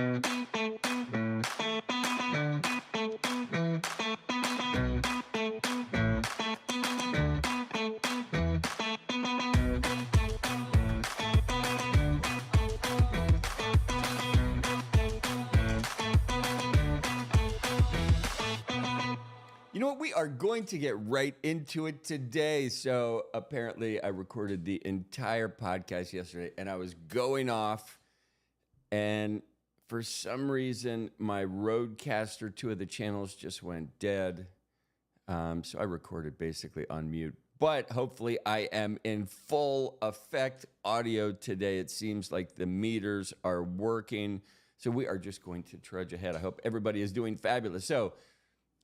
You know what? We are going to get right into it today. So apparently, I recorded the entire podcast yesterday and I was going off. And for some reason, my Rodecaster, two of the channels just went dead. So I recorded basically on mute. But hopefully, I am in full effect audio today. It seems like the meters are working. So we are just going to trudge ahead. I hope everybody is doing fabulous. So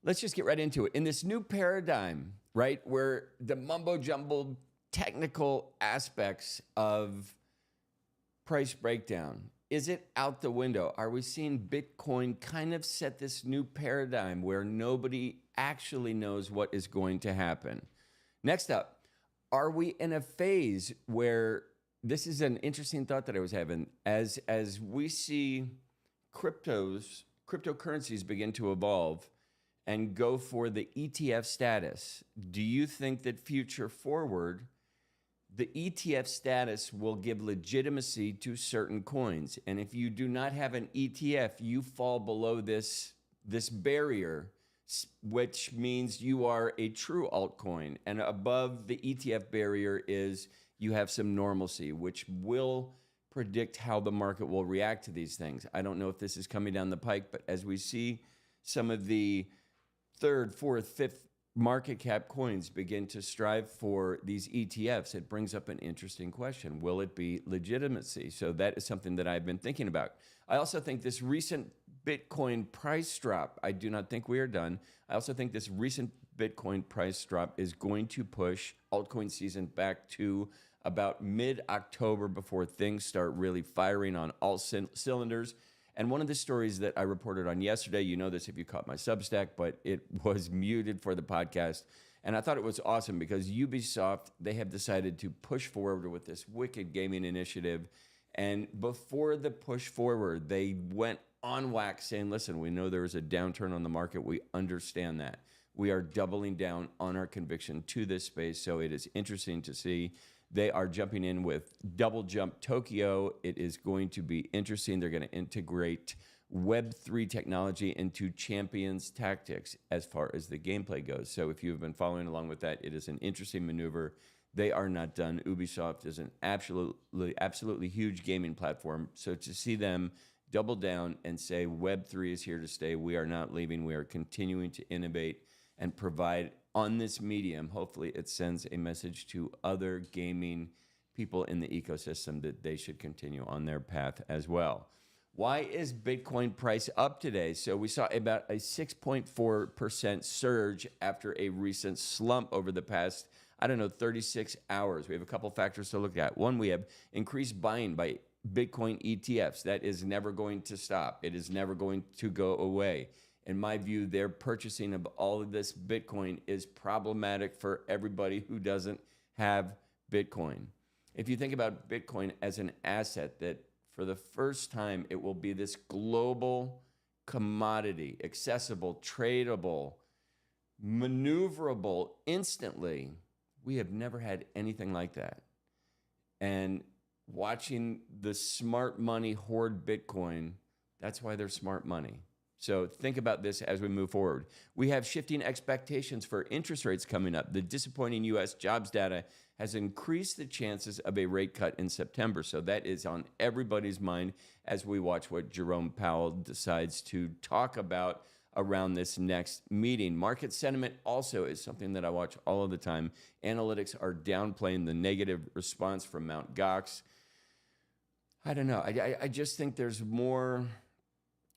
let's just get right into it. In this new paradigm, right, where the mumbo jumbo technical aspects of price breakdown, is it out the window? Are we seeing Bitcoin kind of set this new paradigm where nobody actually knows what is going to happen? Next up, are we in a phase where this is an interesting thought that I was having as we see cryptocurrencies begin to evolve and go for the ETF status? Do you think that future forward, the ETF status will give legitimacy to certain coins? And if you do not have an ETF, you fall below this barrier, which means you are a true altcoin. And above the ETF barrier is you have some normalcy, which will predict how the market will react to these things. I don't know if this is coming down the pike, but as we see some of the third, fourth, fifth market cap coins begin to strive for these ETFs, it brings up an interesting question. Will it be legitimacy? So that is something that I've been thinking about. I also think this recent Bitcoin price drop, I do not think we are done. I also think this recent Bitcoin price drop is going to push altcoin season back to about mid-October before things start really firing on all cylinders. And one of the stories that I reported on yesterday, you know this if you caught my Substack, but it was muted for the podcast. And I thought it was awesome because Ubisoft, they have decided to push forward with this wicked gaming initiative. And before the push forward, they went on wax saying, listen, we know there is a downturn on the market. We understand that. We are doubling down on our conviction to this space. So it is interesting to see. They are jumping in with Double Jump Tokyo. It is going to be interesting. They're going to integrate Web3 technology into Champions Tactics as far as the gameplay goes. So if you've been following along with that, it is an interesting maneuver. They are not done. Ubisoft is an absolutely huge gaming platform. So to see them double down and say Web3 is here to stay, we are not leaving. We are continuing to innovate and provide on this medium. Hopefully it sends a message to other gaming people in the ecosystem that they should continue on their path as well. Why is Bitcoin price up today? So we saw about a 6.4% surge after a recent slump over the past, 36 hours. We have a couple factors to look at. One, we have increased buying by Bitcoin ETFs. That is never going to stop. It is never going to go away. In my view, their purchasing of all of this Bitcoin is problematic for everybody who doesn't have Bitcoin. If you think about Bitcoin as an asset that for the first time, it will be this global commodity, accessible, tradable, maneuverable instantly. We have never had anything like that. And watching the smart money hoard Bitcoin, that's why they're smart money. So think about this as we move forward. We have shifting expectations for interest rates coming up. The disappointing U.S. jobs data has increased the chances of a rate cut in September. So that is on everybody's mind as we watch what Jerome Powell decides to talk about around this next meeting. Market sentiment also is something that I watch all of the time. Analytics are downplaying the negative response from Mt. Gox. I don't know. I just think there's more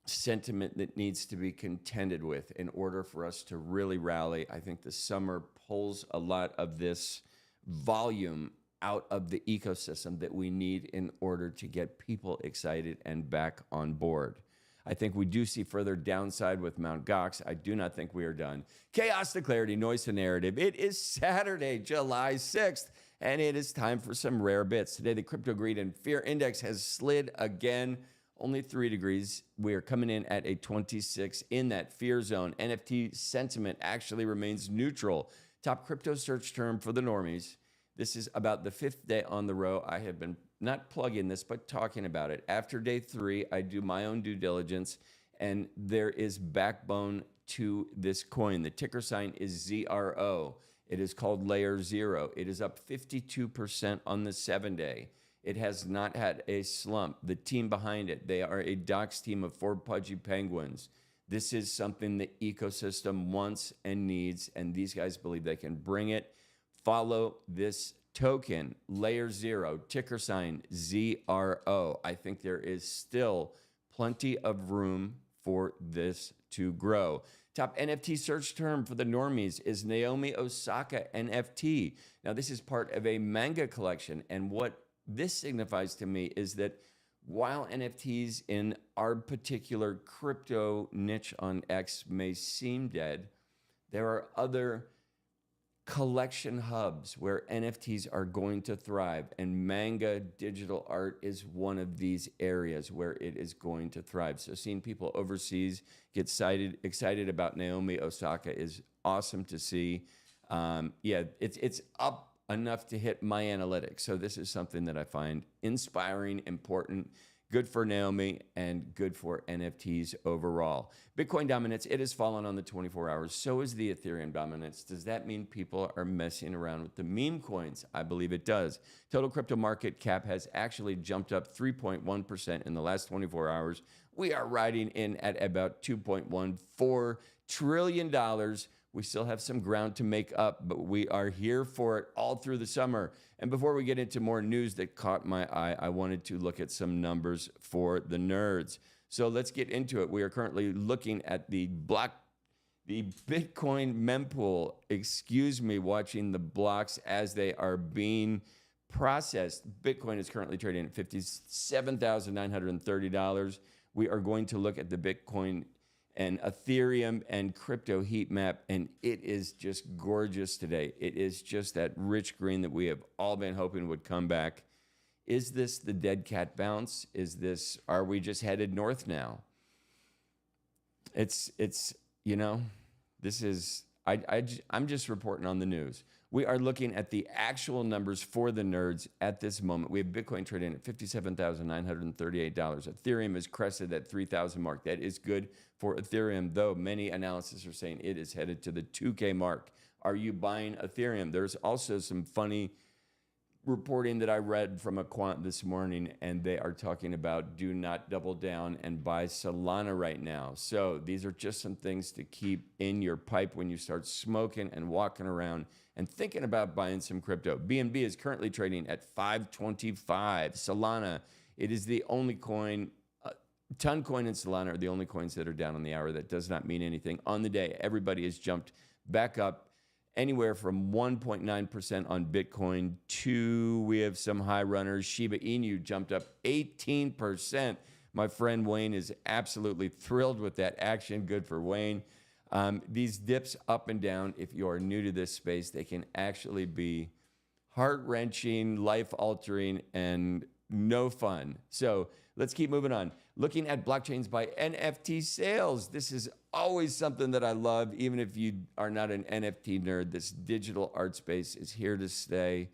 sentiment that needs to be contended with in order for us to really rally. I think the summer pulls a lot of this volume out of the ecosystem that we need in order to get people excited and back on board. I think we do see further downside with Mt. Gox. I do not think we are done. Chaos to clarity, noise to narrative. It is Saturday, July 6th, and it is time for some rare bits. Today, the Crypto Greed and Fear Index has slid again. only 3 degrees. We are coming in at a 26 in that fear zone. NFT sentiment actually remains neutral. Top crypto search term for the normies. This is about the 5th day on the row. I have been not plugging this, but talking about it. After day 3, I do my own due diligence, and there is backbone to this coin. The ticker sign is ZRO. It is called Layer Zero. It is up 52% on the 7-day. It has not had a slump. The team behind it, they are a docs team of 4 pudgy penguins. This is something the ecosystem wants and needs, and these guys believe they can bring it. Follow this token, Layer Zero, ticker sign ZRO. I think there is still plenty of room for this to grow. Top NFT search term for the normies is Naomi Osaka NFT. Now, this is part of a manga collection, and what this signifies to me is that while NFTs in our particular crypto niche on X may seem dead, there are other collection hubs where NFTs are going to thrive, and manga digital art is one of these areas where it is going to thrive. So seeing people overseas get excited about Naomi Osaka is awesome to see. Yeah, it's up enough to hit my analytics. So this is something that I find inspiring, important, good for Naomi, and good for NFTs overall. Bitcoin dominance, it has fallen on the 24 hours. So is the Ethereum dominance. Does that mean people are messing around with the meme coins? I believe it does. Total crypto market cap has actually jumped up 3.1% in the last 24 hours. We are riding in at about $2.14 trillion. We still have some ground to make up, but we are here for it all through the summer. And before we get into more news that caught my eye, I wanted to look at some numbers for the nerds. So let's get into it. We are currently looking at the Bitcoin mempool, watching the blocks as they are being processed. Bitcoin is currently trading at $57,930. We are going to look at the Bitcoin and Ethereum and crypto heat map, and it is just gorgeous today. It is just that rich green that we have all been hoping would come back. Is this the dead cat bounce? Are we just headed north now? I'm just reporting on the news. We are looking at the actual numbers for the nerds at this moment. We have Bitcoin trading at $57,938. Ethereum is crested at 3,000 mark. That is good for Ethereum, though many analysts are saying it is headed to the 2K mark. Are you buying Ethereum? There's also some funny reporting that I read from a quant this morning, and they are talking about do not double down and buy Solana right now. So these are just some things to keep in your pipe when you start smoking and walking around and thinking about buying some crypto. BNB is currently trading at 525. Solana, it is the only coin, Toncoin and Solana are the only coins that are down on the hour. That does not mean anything. On the day, everybody has jumped back up anywhere from 1.9% on Bitcoin to, we have some high runners. Shiba Inu jumped up 18%. My friend Wayne is absolutely thrilled with that action. Good for Wayne. These dips up and down, if you are new to this space, they can actually be heart-wrenching, life-altering, and no fun. So let's keep moving on. Looking at blockchains by NFT sales. This is always something that I love, even if you are not an NFT nerd. This digital art space is here to stay.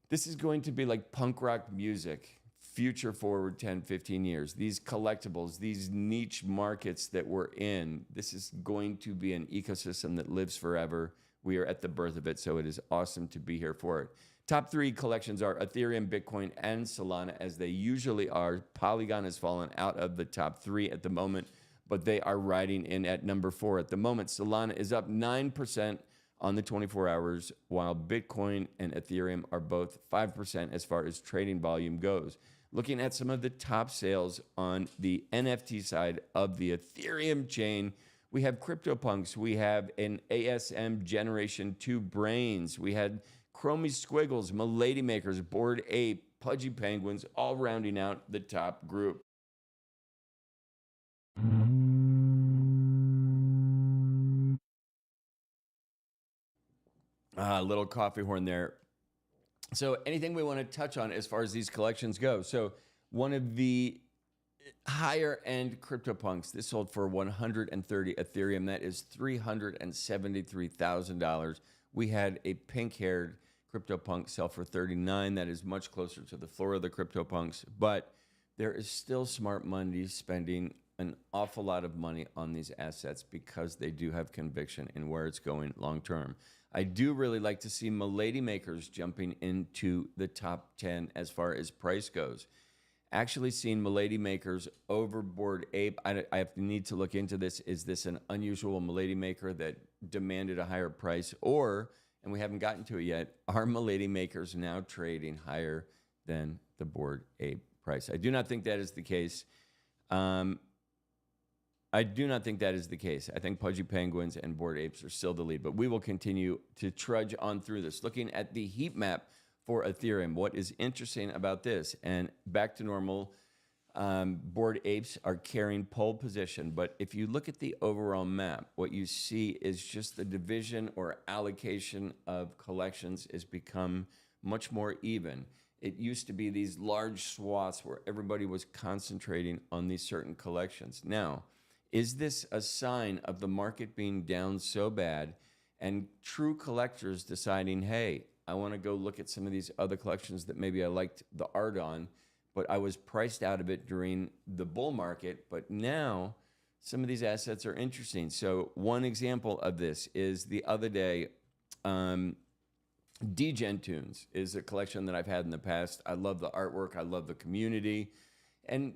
This is going to be like punk rock music, future forward 10, 15 years. These collectibles, these niche markets that we're in, this is going to be an ecosystem that lives forever. We are at the birth of it, so it is awesome to be here for it. Top 3 collections are Ethereum, Bitcoin, and Solana, as they usually are. Polygon has fallen out of the top 3 at the moment, but they are riding in at number 4 at the moment. Solana is up 9% on the 24 hours, while Bitcoin and Ethereum are both 5% as far as trading volume goes. Looking at some of the top sales on the NFT side of the Ethereum chain, we have CryptoPunks, we have an ASM Generation 2 Brains, we had Chromie Squiggles, Milady Makers, Bored Ape, Pudgy Penguins, all rounding out the top group. A little coffee horn there. So anything we want to touch on as far as these collections go? So one of the higher end CryptoPunks. This sold for 130 Ethereum. That is $373,000. We had a pink haired CryptoPunk sell for 39. That is much closer to the floor of the CryptoPunks, but there is still smart money spending an awful lot of money on these assets because they do have conviction in where it's going long term. I do really like to see Milady Makers jumping into the top 10 as far as price goes. Actually seen Milady Makers over Bored Ape. I have to need to look into this. Is this an unusual Milady Maker that demanded a higher price? Or, and we haven't gotten to it yet, are Milady Makers now trading higher than the Bored Ape price? I do not think that is the case. I do not think that is the case. I think Pudgy Penguins and Bored Apes are still the lead, but we will continue to trudge on through this. Looking at the heat map for Ethereum, what is interesting about this, and back to normal, Bored Apes are carrying pole position, but if you look at the overall map, what you see is just the division or allocation of collections has become much more even. It used to be these large swaths where everybody was concentrating on these certain collections. Now, is this a sign of the market being down so bad and true collectors deciding, hey, I want to go look at some of these other collections that maybe I liked the art on, but I was priced out of it during the bull market, but now some of these assets are interesting. So one example of this is the other day, Degen Tunes is a collection that I've had in the past. I love the artwork. I love the community. And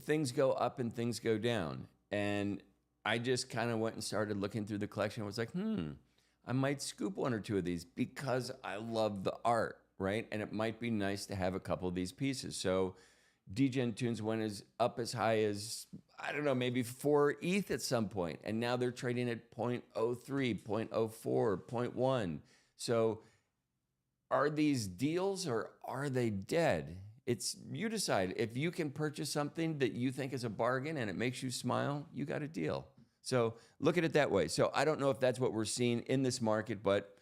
things go up and things go down. And I just kind of went and started looking through the collection. I was like, I might scoop one or two of these because I love the art, right? And it might be nice to have a couple of these pieces. So Degen Tunes went up as high as, I don't know, maybe 4 ETH at some point. And now they're trading at 0.03, 0.04, 0.1. So are these deals or are they dead? It's you decide. If you can purchase something that you think is a bargain and it makes you smile, you got a deal. So look at it that way. So I don't know if that's what we're seeing in this market, but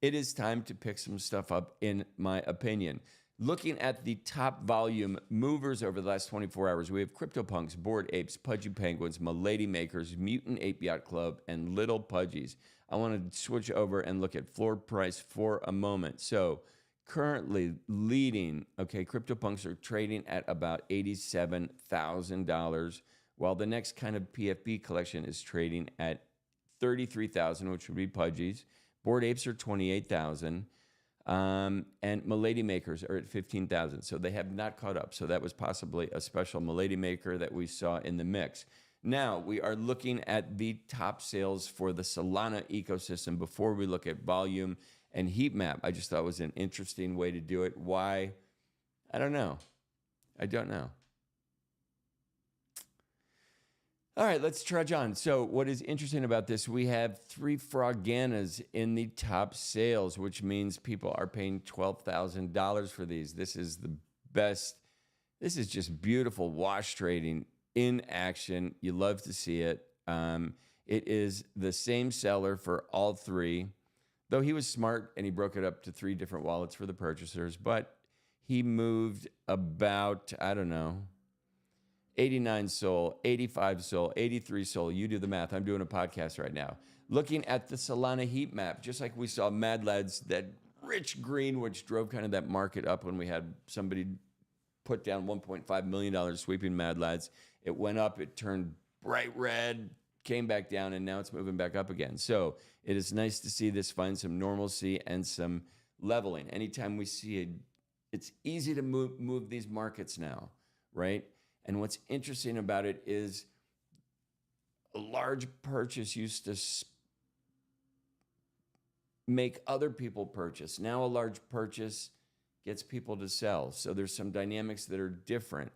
it is time to pick some stuff up, in my opinion. Looking at the top volume movers over the last 24 hours, we have CryptoPunks, Bored Apes, Pudgy Penguins, Milady Makers, Mutant Ape Yacht Club, and Little Pudgies. I want to switch over and look at floor price for a moment. So currently leading, okay, CryptoPunks are trading at about $87,000, while the next kind of PFP collection is trading at $33,000, which would be Pudgies. Bored Apes are $28,000, and Milady Makers are at $15,000. So they have not caught up. So that was possibly a special Milady Maker that we saw in the mix. Now we are looking at the top sales for the Solana ecosystem before we look at volume and heat map. I just thought it was an interesting way to do it. Why? I don't know. I don't know. All right, let's trudge on. So what is interesting about this, we have 3 Froganas in the top sales, which means people are paying $12,000 for these. This is the best. This is just beautiful wash trading in action. You love to see it. It is the same seller for all 3, though he was smart and he broke it up to 3 different wallets for the purchasers, but he moved about, I don't know, 89 SOL, 85 SOL, 83 SOL. You do the math. I'm doing a podcast right now. Looking at the Solana heat map, just like we saw Mad Lads, that rich green, which drove kind of that market up when we had somebody put down $1.5 million sweeping Mad Lads. It went up, it turned bright red, came back down, and now it's moving back up again. So it is nice to see this find some normalcy and some leveling. Anytime we see it, it's easy to move these markets now, right? And what's interesting about it is a large purchase used to make other people purchase. Now a large purchase gets people to sell. So there's some dynamics that are different.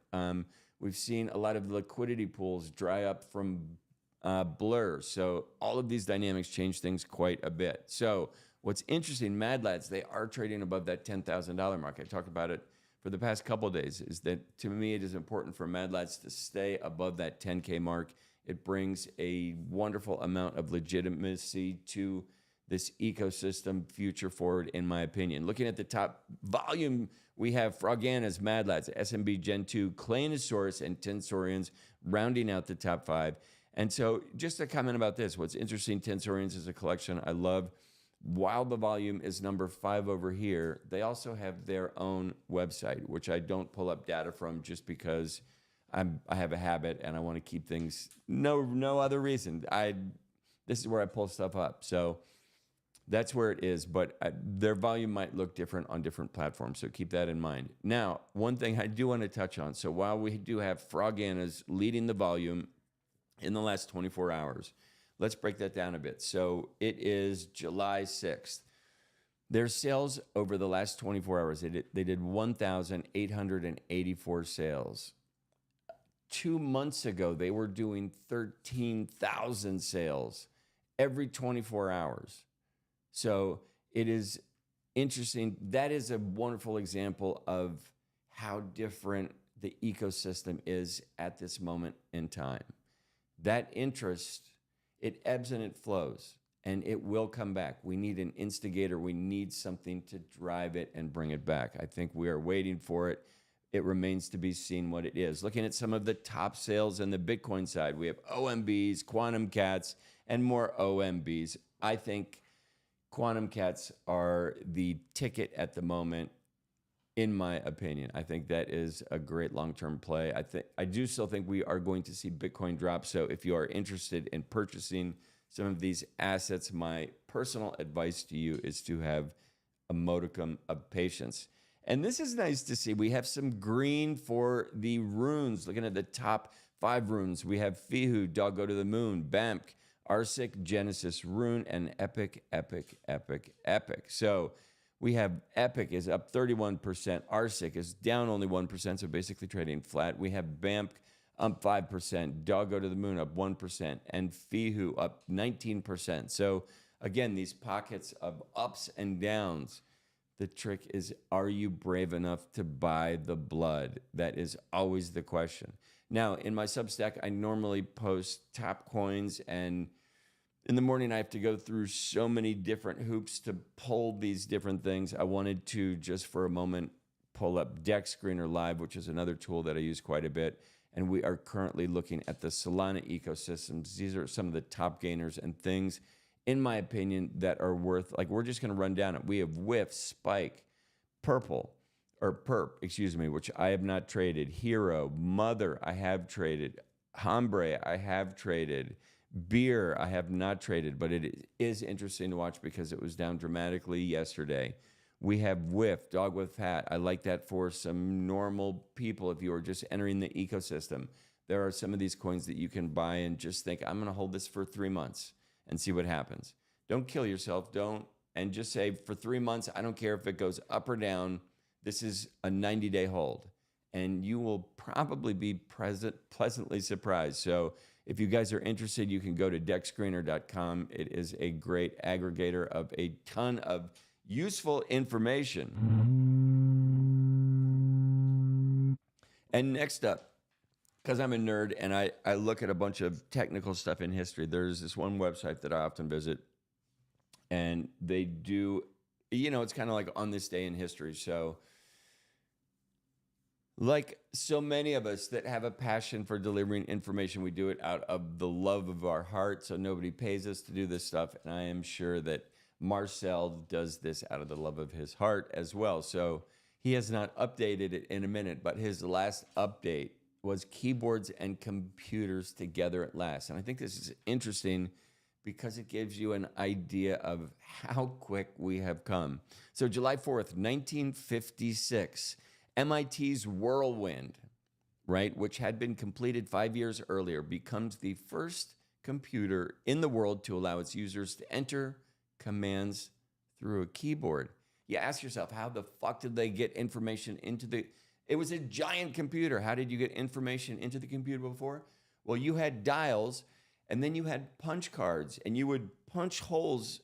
We've seen a lot of liquidity pools dry up from Blur. So all of these dynamics change things quite a bit. So what's interesting, Mad Lads, they are trading above that $10,000 mark. I talked about it for the past couple of days, is that to me it is important for Mad Lads to stay above that 10K mark. It brings a wonderful amount of legitimacy to this ecosystem future forward, in my opinion. Looking at the top volume, we have Frogana's, Mad Lads, SMB Gen 2, Claynosaurus, and Tensorians rounding out the top 5. And so just a comment about this. What's interesting, Tensorians is a collection I love. While the volume is number 5 over here, they also have their own website, which I don't pull up data from just because I have a habit and I want to keep things, no other reason. This is where I pull stuff up. So that's where it is, but their volume might look different on different platforms, so keep that in mind. Now, one thing I do want to touch on, so while we do have Frogana's leading the volume in the last 24 hours, let's break that down a bit. So it is July 6th. Their sales over the last 24 hours, they did 1,884 sales. 2 months ago, they were doing 13,000 sales every 24 hours. So it is interesting. That is a wonderful example of how different the ecosystem is at this moment in time. That interest, it ebbs and it flows, and it will come back. We need an instigator. We need something to drive it and bring it back. I think we are waiting for it. It remains to be seen what it is. Looking at some of the top sales on the Bitcoin side, we have OMBs, Quantum Cats, and more OMBs. I think Quantum Cats are the ticket at the moment, in my opinion. I think that is a great long-term play. I do still think we are going to see Bitcoin drop. So if you are interested in purchasing some of these assets, my personal advice to you is to have a modicum of patience. And this is nice to see. We have some green for the runes. Looking at the top 5 runes, we have Fihu, Dog Go to the Moon, BAMK, Arsic, Genesis, Rune, and Epic. So we have Epic is up 31%. Arsic is down only 1%, so basically trading flat. We have BAMK up 5%. Dog Go to the Moon up 1%. And Fihu up 19%. So again, these pockets of ups and downs. The trick is, are you brave enough to buy the blood? That is always the question. Now, in my Substack, I normally post top coins, and in the morning, I have to go through so many different hoops to pull these different things. I wanted to, just for a moment, pull up Deck Screener Live, which is another tool that I use quite a bit. And we are currently looking at the Solana ecosystems. These are some of the top gainers and things, in my opinion, that are worth, like, we're just going to run down it. We have Whiff, Spike, Perp, which I have not traded. Hero, Mother, I have traded. Hombre, I have traded. Beer, I have not traded, but it is interesting to watch because it was down dramatically yesterday. We have Whiff, Dog with Hat. I like that for some normal people if you are just entering the ecosystem. There are some of these coins that you can buy and just think, I'm going to hold this for 3 months and see what happens. Don't kill yourself. And just say, for 3 months, I don't care if it goes up or down. This is a 90-day hold, and you will probably be pleasantly surprised. So if you guys are interested, you can go to deckscreener.com. It is a great aggregator of a ton of useful information. And next up, because I'm a nerd and I look at a bunch of technical stuff in history, there's this one website that I often visit, and they do, it's kind of like on this day in history. So like so many of us that have a passion for delivering information, we do it out of the love of our heart. So nobody pays us to do this stuff. And I am sure that Marcel does this out of the love of his heart as well. So he has not updated it in a minute, but his last update was keyboards and computers together at last. And I think this is interesting because it gives you an idea of how quick we have come. So July 4th, 1956, MIT's Whirlwind, right, which had been completed 5 years earlier, becomes the first computer in the world to allow its users to enter commands through a keyboard. You ask yourself, how the fuck did they get information into the... It was a giant computer. How did you get information into the computer before? Well, you had dials, and then you had punch cards, and you would punch holes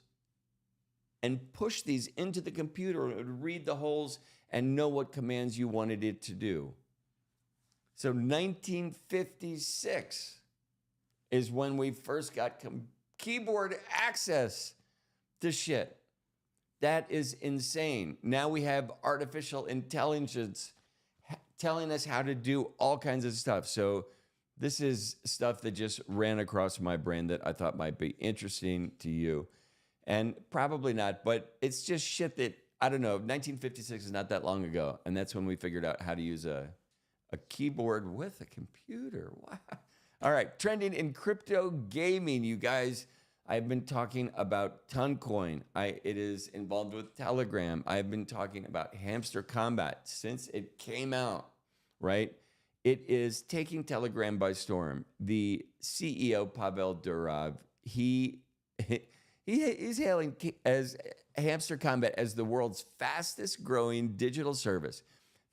and push these into the computer, and it would read the holes and know what commands you wanted it to do. So 1956 is when we first got keyboard access. to shit. That is insane. Now we have artificial intelligence telling us how to do all kinds of stuff. So this is stuff that just ran across my brain that I thought might be interesting to you. And probably not, but it's just shit that, I don't know, 1956 is not that long ago. And that's when we figured out how to use a keyboard with a computer. Wow. All right, trending in crypto gaming, you guys. I've been talking about Toncoin. It is involved with Telegram. I've been talking about Hamster Combat since it came out, right? It is taking Telegram by storm. The CEO, Pavel Durov, he's hailing as Hamster Combat as the world's fastest growing digital service.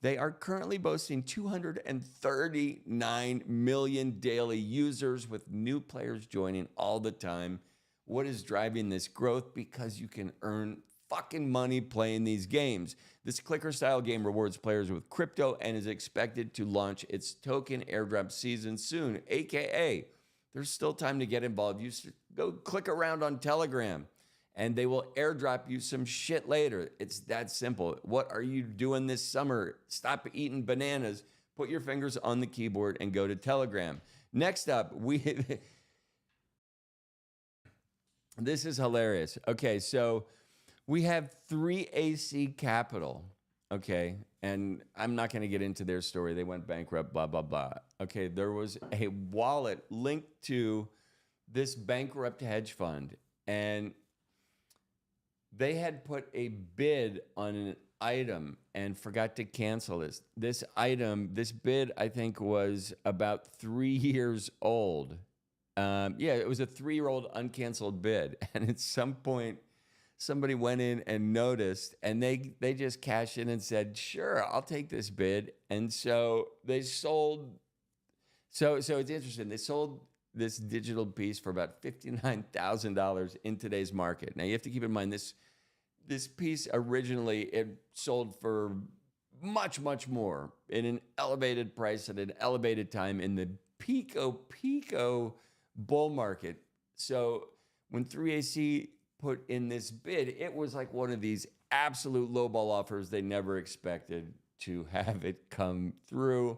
They are currently boasting 239 million daily users with new players joining all the time. What is driving this growth? Because you can earn fucking money playing these games. This clicker style game rewards players with crypto and is expected to launch its token airdrop season soon, AKA there's still time to get involved. You go click around on Telegram and they will airdrop you some shit later. It's that simple. What are you doing this summer? Stop eating bananas, put your fingers on the keyboard and go to Telegram. Next up, this is hilarious. Okay, so we have 3AC Capital, okay? And I'm not going to get into their story. They went bankrupt, blah, blah, blah. Okay, there was a wallet linked to this bankrupt hedge fund, and they had put a bid on an item and forgot to cancel this. This bid, I think, was about 3 years old. It was a 3-year-old uncanceled bid. And at some point, somebody went in and noticed, and they just cashed in and said, sure, I'll take this bid. And so they sold. So it's interesting. They sold this digital piece for about $59,000 in today's market. Now, you have to keep in mind this piece originally, it sold for much, much more in an elevated price at an elevated time in the pico bull market. So when 3AC put in this bid, it was like one of these absolute lowball offers they never expected to have it come through.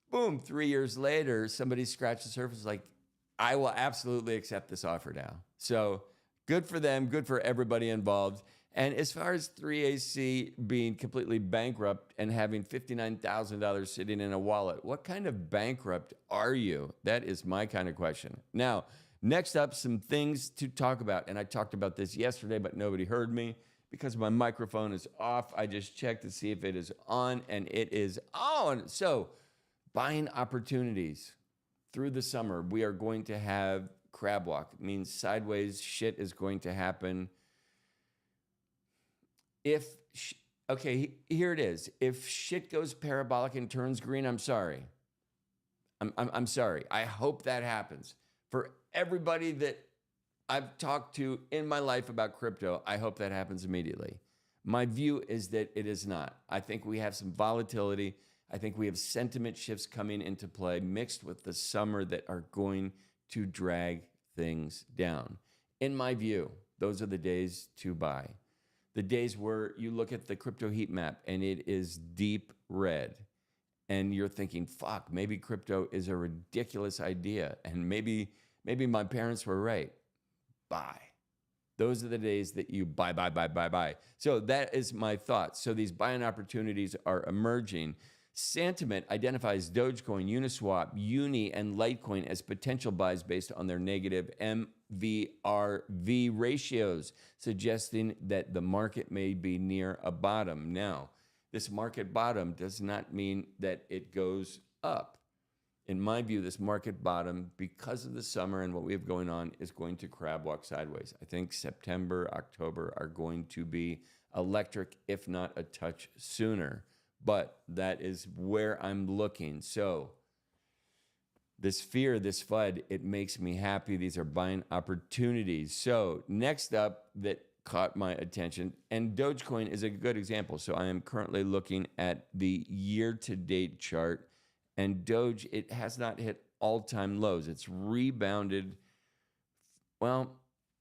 Boom, 3 years later, somebody scratched the surface like, I will absolutely accept this offer now. So good for them, good for everybody involved. And as far as 3AC being completely bankrupt and having $59,000 sitting in a wallet, what kind of bankrupt are you? That is my kind of question. Now, next up, some things to talk about. And I talked about this yesterday, but nobody heard me because my microphone is off. I just checked to see if it is on, and it is on. So, buying opportunities through the summer. We are going to have crab walk. It means sideways shit is going to happen. Here it is. If shit goes parabolic and turns green, I'm sorry. I'm sorry. I hope that happens. For everybody that I've talked to in my life about crypto, I hope that happens immediately. My view is that it is not. I think we have some volatility. I think we have sentiment shifts coming into play mixed with the summer that are going to drag things down. In my view, those are the days to buy. The days where you look at the crypto heat map and it is deep red and you're thinking, fuck, maybe crypto is a ridiculous idea and maybe my parents were right. Buy. Those are the days that you buy. So that is my thoughts. So these buying opportunities are emerging. Santiment identifies Dogecoin, Uniswap, Uni, and Litecoin as potential buys based on their negative MVRV ratios, suggesting that the market may be near a bottom. Now, this market bottom does not mean that it goes up. In my view, this market bottom, because of the summer and what we have going on, is going to crab walk sideways. I think September, October are going to be electric, if not a touch sooner. But that is where I'm looking. So this fear, this FUD, it makes me happy. These are buying opportunities. So next up that caught my attention, and Dogecoin is a good example. So I am currently looking at the year-to-date chart, and Doge, it has not hit all-time lows. It's rebounded. Well,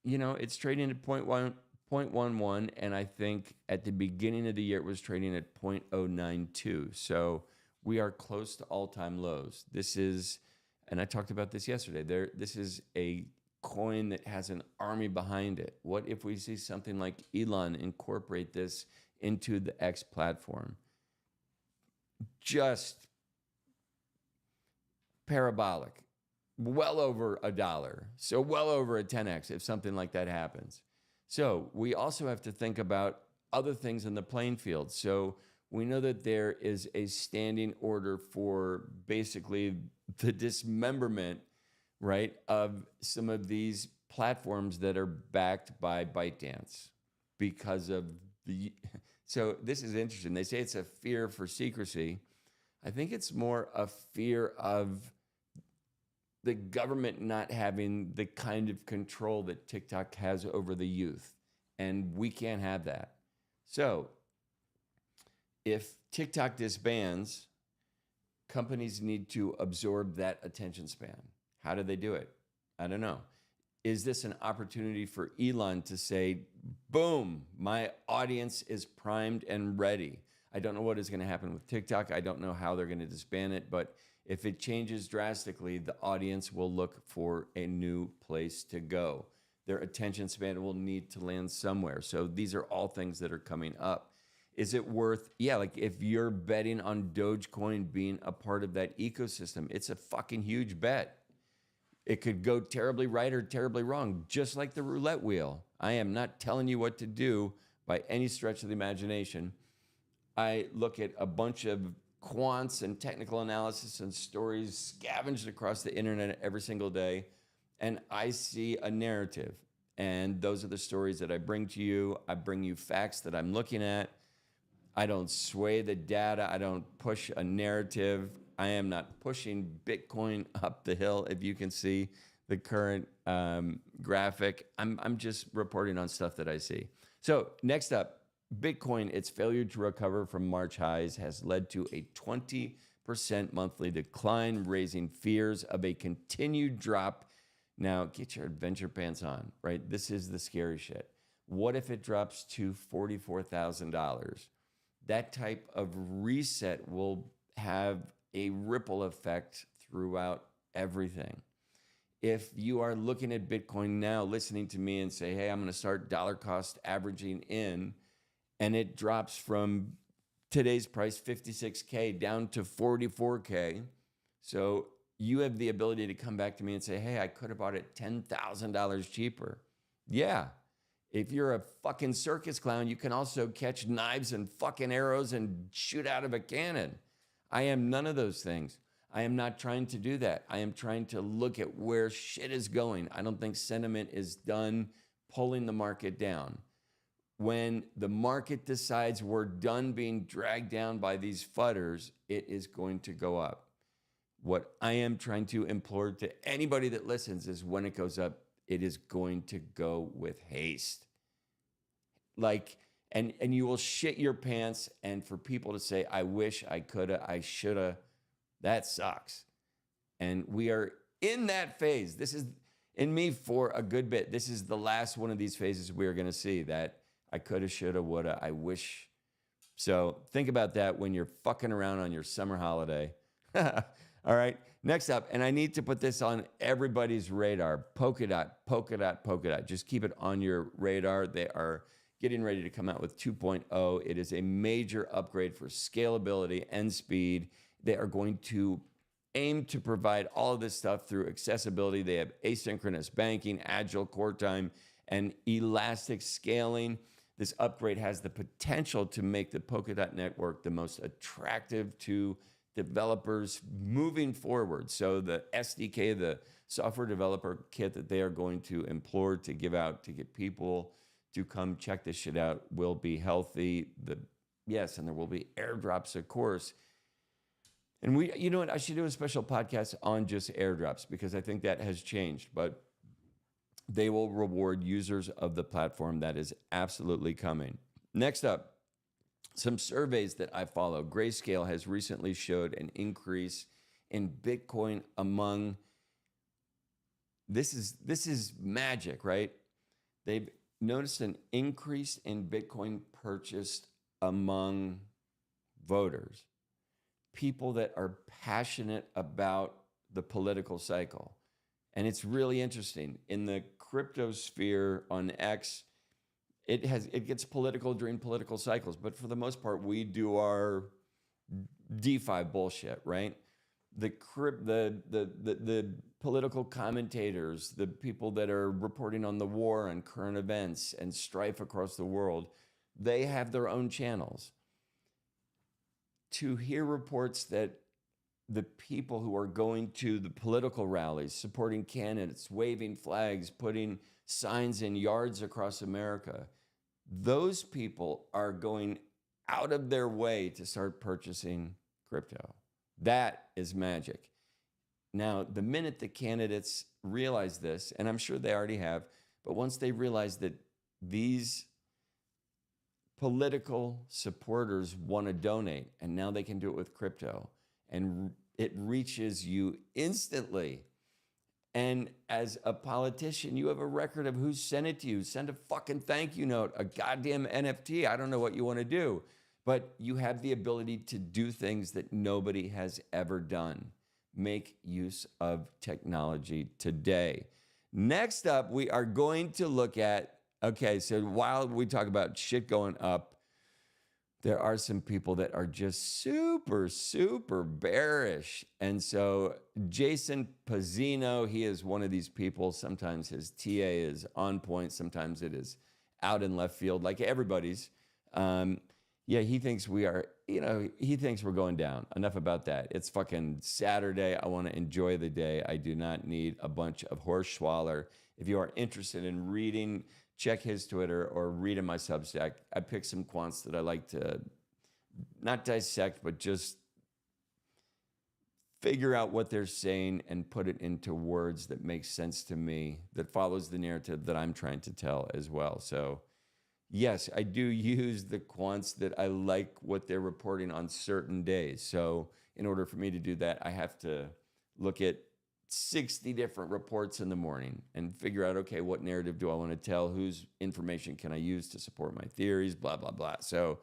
it's trading at 0.11, and I think at the beginning of the year it was trading at 0.092. So we are close to all-time lows. This is, and I talked about this yesterday, this is a coin that has an army behind it. What if we see something like Elon incorporate this into the X platform? Just parabolic, well over $1. So well over a 10x if something like that happens. So we also have to think about other things in the playing field. So we know that there is a standing order for basically the dismemberment, right, of some of these platforms that are backed by ByteDance because of the... So this is interesting. They say it's a fear for secrecy. I think it's more a fear of the government not having the kind of control that TikTok has over the youth. And we can't have that. So if TikTok disbands, companies need to absorb that attention span. How do they do it? I don't know. Is this an opportunity for Elon to say, boom, my audience is primed and ready? I don't know what is going to happen with TikTok. I don't know how they're going to disband it, but if it changes drastically, the audience will look for a new place to go. Their attention span will need to land somewhere. So these are all things that are coming up. Is it worth, yeah, like if you're betting on Dogecoin being a part of that ecosystem, it's a fucking huge bet. It could go terribly right or terribly wrong, just like the roulette wheel. I am not telling you what to do by any stretch of the imagination. I look at a bunch of quants and technical analysis and stories scavenged across the internet every single day, and I see a narrative. And those are the stories that I bring to you. I bring you facts that I'm looking at. I don't sway the data. I don't push a narrative. I am not pushing Bitcoin up the hill, if you can see the current graphic. I'm just reporting on stuff that I see. So next up, Bitcoin, its failure to recover from March highs has led to a 20% monthly decline, raising fears of a continued drop. Now, get your adventure pants on, right? This is the scary shit. What if it drops to $44,000? That type of reset will have a ripple effect throughout everything. If you are looking at Bitcoin now, listening to me and say, hey, I'm going to start dollar cost averaging in, and it drops from today's price, 56K, down to 44K. So you have the ability to come back to me and say, hey, I could have bought it $10,000 cheaper. Yeah. If you're a fucking circus clown, you can also catch knives and fucking arrows and shoot out of a cannon. I am none of those things. I am not trying to do that. I am trying to look at where shit is going. I don't think sentiment is done pulling the market down. When the market decides we're done being dragged down by these fudders, it is going to go up. What I am trying to implore to anybody that listens is when it goes up, it is going to go with haste. Like, and you will shit your pants, and for people to say, I wish, I coulda, I shoulda, that sucks. And we are in that phase. This is, in me, for a good bit, this is the last one of these phases we are going to see, that I coulda, shoulda, woulda, I wish. So think about that when you're fucking around on your summer holiday. All right, next up, and I need to put this on everybody's radar, Polkadot, Polkadot, Polkadot. Just keep it on your radar. They are getting ready to come out with 2.0. It is a major upgrade for scalability and speed. They are going to aim to provide all of this stuff through accessibility. They have asynchronous banking, agile core time, and elastic scaling. This upgrade has the potential to make the Polkadot network the most attractive to developers moving forward. So the SDK, the software developer kit that they are going to implore to give out to get people to come check this shit out will be healthy. Yes, and there will be airdrops, of course. And you know what? I should do a special podcast on just airdrops because I think that has changed. But they will reward users of the platform. That is absolutely coming. Next up, some surveys that I follow. Grayscale has recently showed an increase in Bitcoin among, this is magic, right? They've noticed an increase in Bitcoin purchased among voters, people that are passionate about the political cycle. And it's really interesting. In the crypto sphere on X, it gets political during political cycles, but for the most part, we do our DeFi bullshit, right? The political commentators, the people that are reporting on the war and current events and strife across the world, they have their own channels. To hear reports that the people who are going to the political rallies, supporting candidates, waving flags, putting signs in yards across America, those people are going out of their way to start purchasing crypto. That is magic. Now, the minute the candidates realize this, and I'm sure they already have, but once they realize that these political supporters want to donate, and now they can do it with crypto, and it reaches you instantly. And as a politician, you have a record of who sent it to you. Send a fucking thank you note, a goddamn NFT. I don't know what you want to do, but you have the ability to do things that nobody has ever done. Make use of technology today. Next up, we are going to look at, okay, so while we talk about shit going up, there are some people that are just super, super bearish. And so Jason Pizzino, he is one of these people. Sometimes his TA is on point. Sometimes it is out in left field, like everybody's. He thinks he thinks we're going down. Enough about that. It's fucking Saturday. I want to enjoy the day. I do not need a bunch of horse schwaller. If you are interested in reading, check his Twitter or read in my Substack. I picked some quants that I like to not dissect, but just figure out what they're saying and put it into words that make sense to me, that follows the narrative that I'm trying to tell as well. So yes, I do use the quants that I like what they're reporting on certain days. So in order for me to do that, I have to look at 60 different reports in the morning and figure out, okay, what narrative do I want to tell? Whose information can I use to support my theories? Blah, blah, blah. So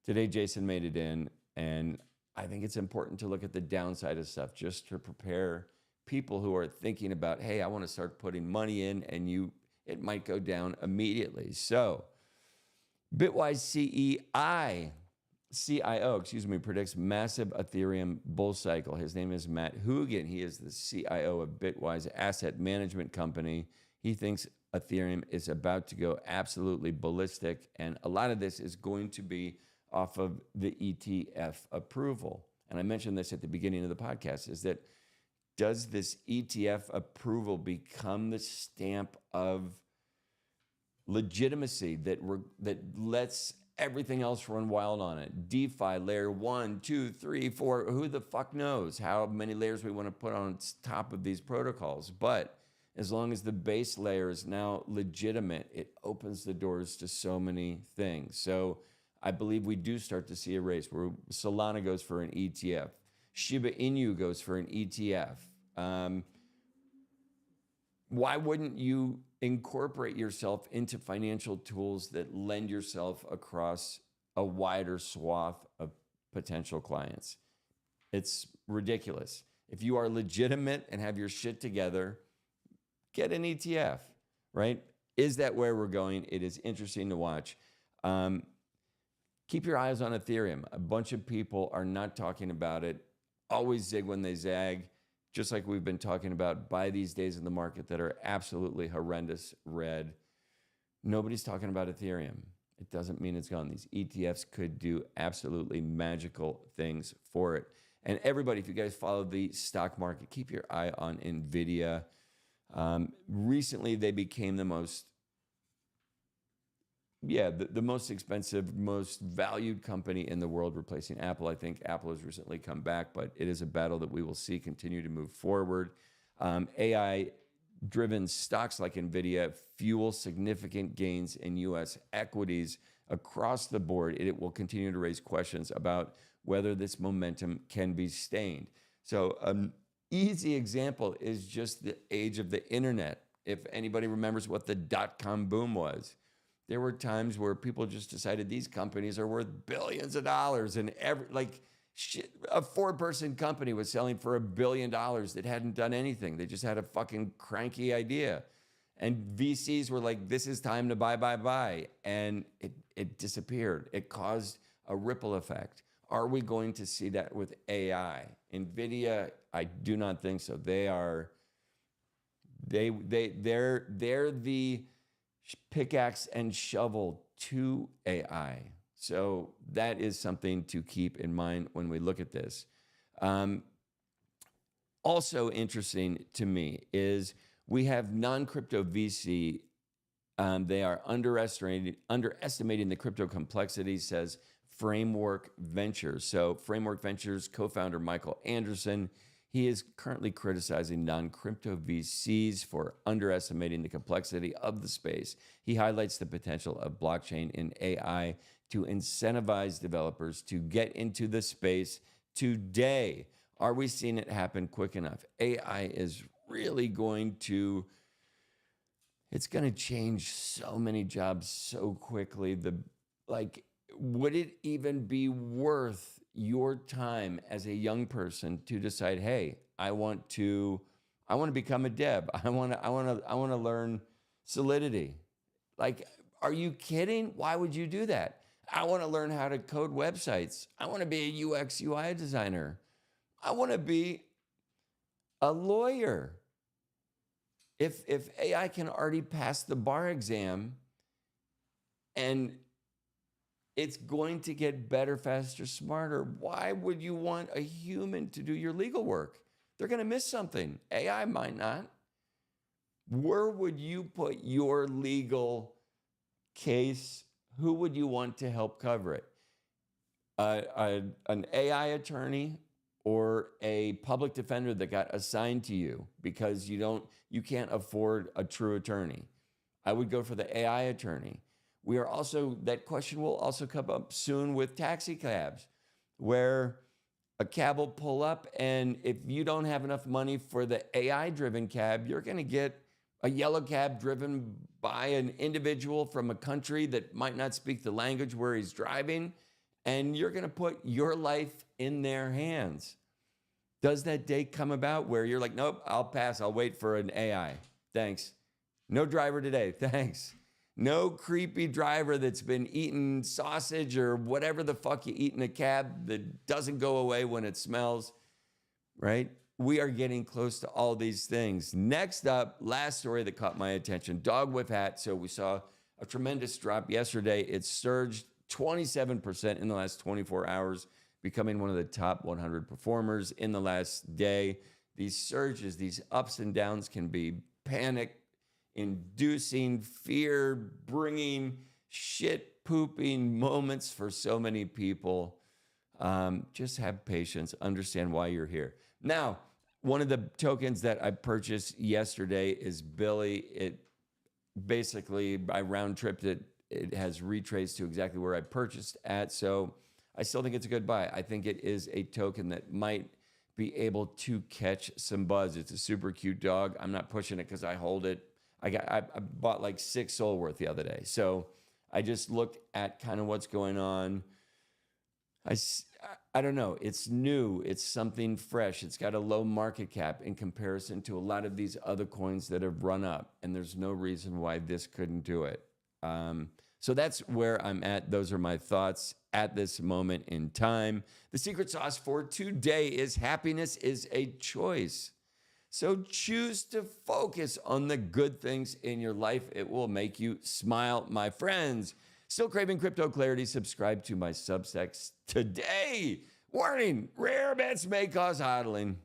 today, Jason made it in, and I think it's important to look at the downside of stuff just to prepare people who are thinking about, hey, I want to start putting money in, and it might go down immediately. So Bitwise CIO, predicts massive Ethereum bull cycle. His name is Matt Hugin. He is the CIO of Bitwise Asset Management Company. He thinks Ethereum is about to go absolutely ballistic, and a lot of this is going to be off of the ETF approval. And I mentioned this at the beginning of the podcast, is that does this ETF approval become the stamp of legitimacy that lets everything else run wild on it? DeFi layer 1, 2, 3, 4, who the fuck knows how many layers we want to put on top of these protocols. But as long as the base layer is now legitimate, it opens the doors to so many things. So I believe we do start to see a race where Solana goes for an ETF. Shiba Inu goes for an ETF. Why wouldn't you incorporate yourself into financial tools that lend yourself across a wider swath of potential clients? It's ridiculous. If you are legitimate and have your shit together, get an ETF, right? Is that where we're going? It is interesting to watch. Keep your eyes on Ethereum. A bunch of people are not talking about it. Always zig when they zag. Just like we've been talking about, buy these days in the market that are absolutely horrendous red. Nobody's talking about Ethereum. It doesn't mean it's gone. These ETFs could do absolutely magical things for it. And everybody, if you guys follow the stock market, keep your eye on NVIDIA. Recently, they became the most expensive, most valued company in the world, replacing Apple. I think Apple has recently come back, but it is a battle that we will see continue to move forward. AI-driven stocks like NVIDIA fuel significant gains in U.S. equities across the board. It will continue to raise questions about whether this momentum can be sustained. So an easy example is just the age of the internet. If anybody remembers what the dot-com boom was, There were times where people just decided these companies are worth billions of dollars, and shit, a 4-person company was selling for $1 billion that hadn't done anything. They just had a fucking cranky idea. And VCs were like, this is time to buy. And it disappeared. It caused a ripple effect. Are we going to see that with AI? NVIDIA, I do not think so. They're the pickaxe and shovel to AI. So that is something to keep in mind when we look at this. Also interesting to me is we have non-crypto VC. They are underestimating the crypto complexity, says Framework Ventures. So Framework Ventures co-founder Michael Anderson, he is currently criticizing non-crypto VCs for underestimating the complexity of the space. He highlights the potential of blockchain and AI to incentivize developers to get into the space today. Are we seeing it happen quick enough? AI is really it's going to change so many jobs so quickly. Would it even be worth your time as a young person to decide, hey, I want to become a dev. I want to learn Solidity. Like, are you kidding? Why would you do that? I want to learn how to code websites. I want to be a UX UI designer. I want to be a lawyer. If AI can already pass the bar exam and it's going to get better, faster, smarter, why would you want a human to do your legal work? They're going to miss something. AI might not. Where would you put your legal case? Who would you want to help cover it? An AI attorney or a public defender that got assigned to you because you can't afford a true attorney? I would go for the AI attorney. That question will also come up soon with taxi cabs, where a cab will pull up, and if you don't have enough money for the AI-driven cab, you're going to get a yellow cab driven by an individual from a country that might not speak the language where he's driving, and you're going to put your life in their hands. Does that day come about where you're like, nope, I'll pass. I'll wait for an AI. Thanks. No driver today. Thanks. No creepy driver that's been eating sausage or whatever the fuck you eat in a cab that doesn't go away when it smells, right? We are getting close to all these things. Next up, last story that caught my attention, dog whiff hat. So we saw a tremendous drop yesterday. It surged 27% in the last 24 hours, becoming one of the top 100 performers in the last day. These surges, these ups and downs can be panic-inducing, fear-bringing, shit-pooping moments for so many people. Just have patience. Understand why you're here. Now, one of the tokens that I purchased yesterday is Billy. It basically, I round-tripped it. It has retraced to exactly where I purchased at. So I still think it's a good buy. I think it is a token that might be able to catch some buzz. It's a super cute dog. I'm not pushing it because I hold it. I bought like 6 Soulworth the other day. So I just looked at kind of what's going on. I don't know. It's new. It's something fresh. It's got a low market cap in comparison to a lot of these other coins that have run up. And there's no reason why this couldn't do it. So that's where I'm at. Those are my thoughts at this moment in time. The secret sauce for today is happiness is a choice. So choose to focus on the good things in your life. It will make you smile, my friends. Still craving crypto clarity? Subscribe to my Substacks today. Warning, rare bets may cause hodling.